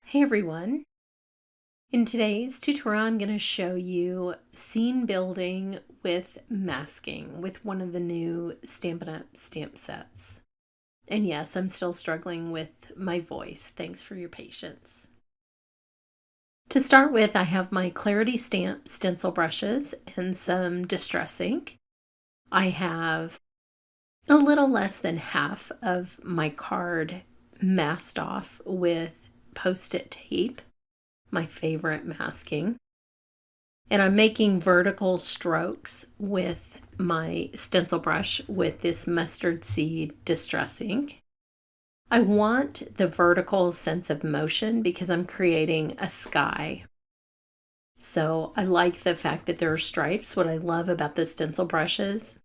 Hey everyone! In today's tutorial, I'm going to show you scene building with masking with one of the new Stampin' Up! Stamp sets. And yes, I'm still struggling with my voice. Thanks for your patience. To start with, I have my Clarity Stamp stencil brushes and some Distress ink. I have a little less than half of my card masked off with Post-it tape, my favorite masking. And I'm making vertical strokes with my stencil brush with this mustard seed Distress ink. I want the vertical sense of motion because I'm creating a sky. So I like the fact that there are stripes. What I love about the stencil brushes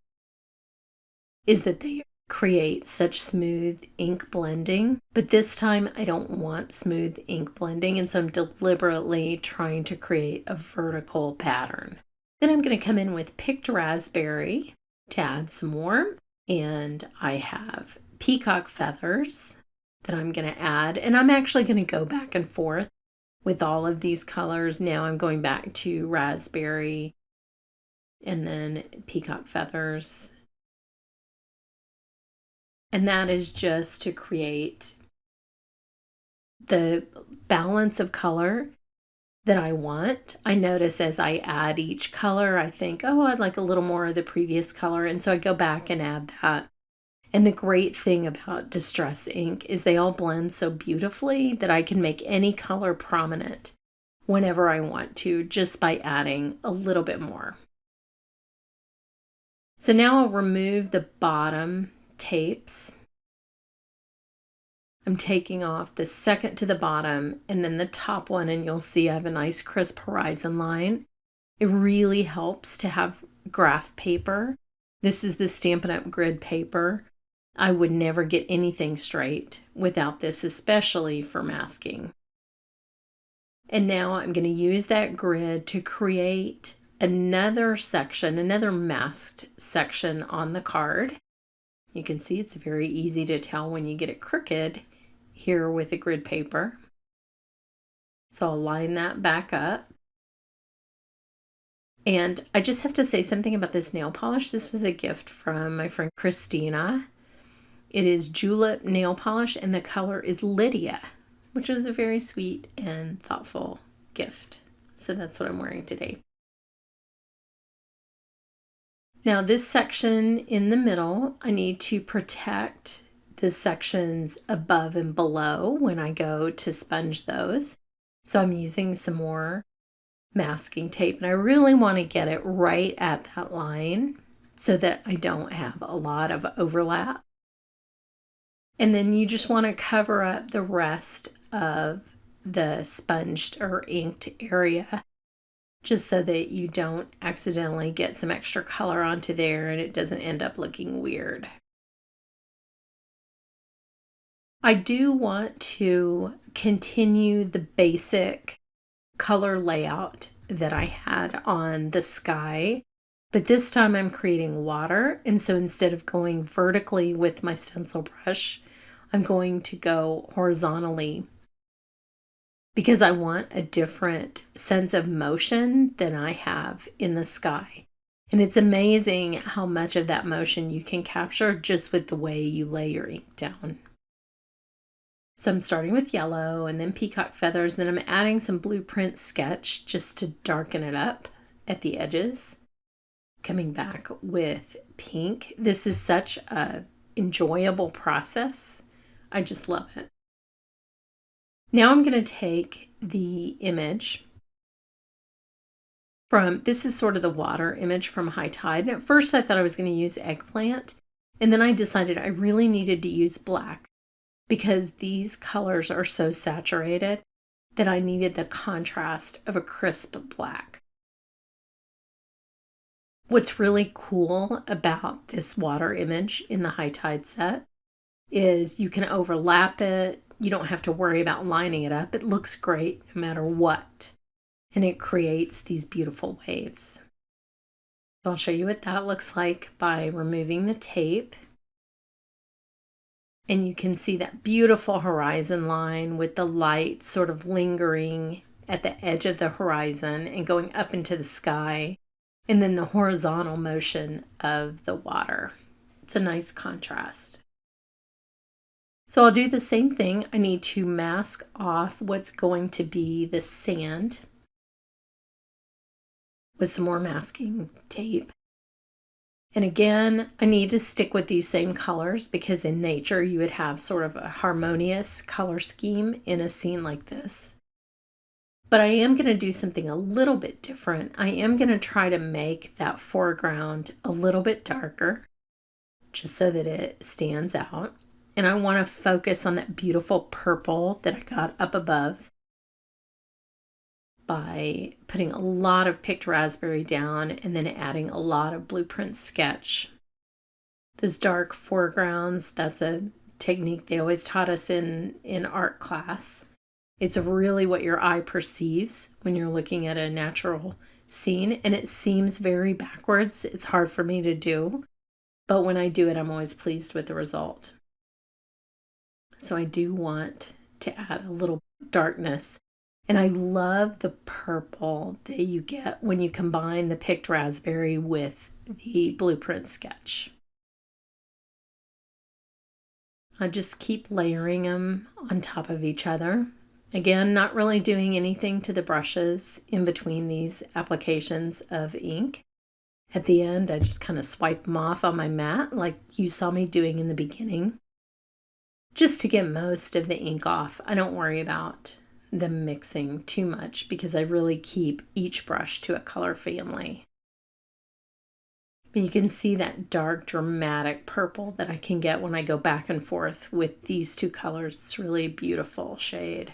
is that they create such smooth ink blending, but this time I don't want smooth ink blending, and so I'm deliberately trying to create a vertical pattern. Then I'm going to come in with picked raspberry to add some warmth, and I have peacock feathers that I'm going to add, and I'm actually going to go back and forth with all of these colors. Now I'm going back to raspberry and then peacock feathers. And that is just to create the balance of color that I want. I notice as I add each color, I think, oh, I'd like a little more of the previous color. And so I go back and add that. And the great thing about Distress ink is they all blend so beautifully that I can make any color prominent whenever I want to, just by adding a little bit more. So now I'll remove the bottom tapes. I'm taking off the second to the bottom and then the top one, and you'll see I have a nice crisp horizon line. It really helps to have graph paper. This is the Stampin' Up! Grid paper. I would never get anything straight without this, especially for masking. And now I'm going to use that grid to create another section, another masked section on the card. You can see it's very easy to tell when you get it crooked here with the grid paper. So I'll line that back up. And I just have to say something about this nail polish. This was a gift from my friend Christina. It is Julep nail polish and the color is Lydia, which is a very sweet and thoughtful gift. So that's what I'm wearing today. Now this section in the middle, I need to protect the sections above and below when I go to sponge those. So I'm using some more masking tape, and I really want to get it right at that line so that I don't have a lot of overlap. And then you just want to cover up the rest of the sponged or inked area, just so that you don't accidentally get some extra color onto there and it doesn't end up looking weird. I do want to continue the basic color layout that I had on the sky, but this time I'm creating water, and so instead of going vertically with my stencil brush, I'm going to go horizontally because I want a different sense of motion than I have in the sky. And it's amazing how much of that motion you can capture just with the way you lay your ink down. So I'm starting with yellow and then peacock feathers, then I'm adding some blueprint sketch just to darken it up at the edges. Coming back with pink. This is such an enjoyable process. I just love it. Now I'm going to take the image from, this is sort of the water image from High Tide. And at first I thought I was going to use eggplant, and then I decided I really needed to use black because these colors are so saturated that I needed the contrast of a crisp black. What's really cool about this water image in the High Tide set is you can overlap it. You don't have to worry about lining it up. It looks great no matter what. And it creates these beautiful waves. So I'll show you what that looks like by removing the tape. And you can see that beautiful horizon line with the light sort of lingering at the edge of the horizon and going up into the sky, and then the horizontal motion of the water. It's a nice contrast. So I'll do the same thing. I need to mask off what's going to be the sand with some more masking tape. And again, I need to stick with these same colors because in nature you would have sort of a harmonious color scheme in a scene like this. But I am going to do something a little bit different. I am going to try to make that foreground a little bit darker, just so that it stands out. And I want to focus on that beautiful purple that I got up above by putting a lot of picked raspberry down and then adding a lot of blueprint sketch. Those dark foregrounds, that's a technique they always taught us in art class. It's really what your eye perceives when you're looking at a natural scene, and it seems very backwards. It's hard for me to do, but when I do it, I'm always pleased with the result. So I do want to add a little darkness. And I love the purple that you get when you combine the picked raspberry with the blueprint sketch. I just keep layering them on top of each other. Again, not really doing anything to the brushes in between these applications of ink. At the end, I just kind of swipe them off on my mat like you saw me doing in the beginning. Just to get most of the ink off. I don't worry about them mixing too much because I really keep each brush to a color family. But you can see that dark, dramatic purple that I can get when I go back and forth with these two colors. It's really a beautiful shade.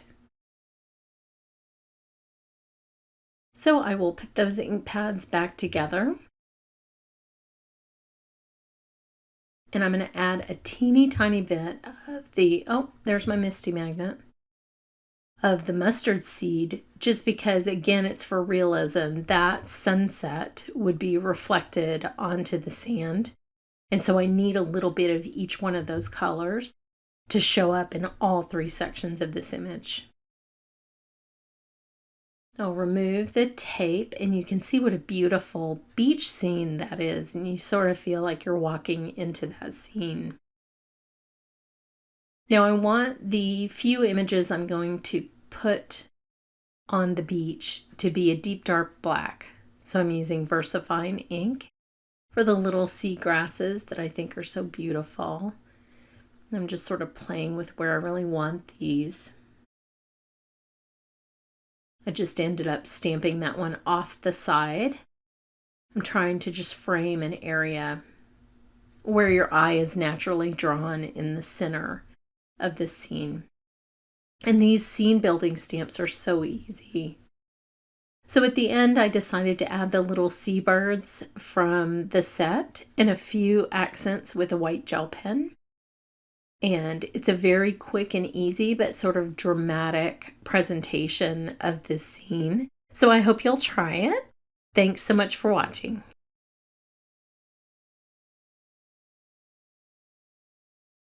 So I will put those ink pads back together. And I'm going to add a teeny tiny bit of the, oh, there's my Misty Magnet, of the mustard seed, just because, again, it's for realism. That sunset would be reflected onto the sand. And so I need a little bit of each one of those colors to show up in all three sections of this image. I'll remove the tape and you can see what a beautiful beach scene that is. And you sort of feel like you're walking into that scene. Now I want the few images I'm going to put on the beach to be a deep dark black. So I'm using VersaFine ink for the little sea grasses that I think are so beautiful. I'm just sort of playing with where I really want these. I just ended up stamping that one off the side. I'm trying to just frame an area where your eye is naturally drawn in the center of the scene. And these scene building stamps are so easy. So at the end, I decided to add the little seabirds from the set and a few accents with a white gel pen. And it's a very quick and easy, but sort of dramatic presentation of this scene. So I hope you'll try it. Thanks so much for watching.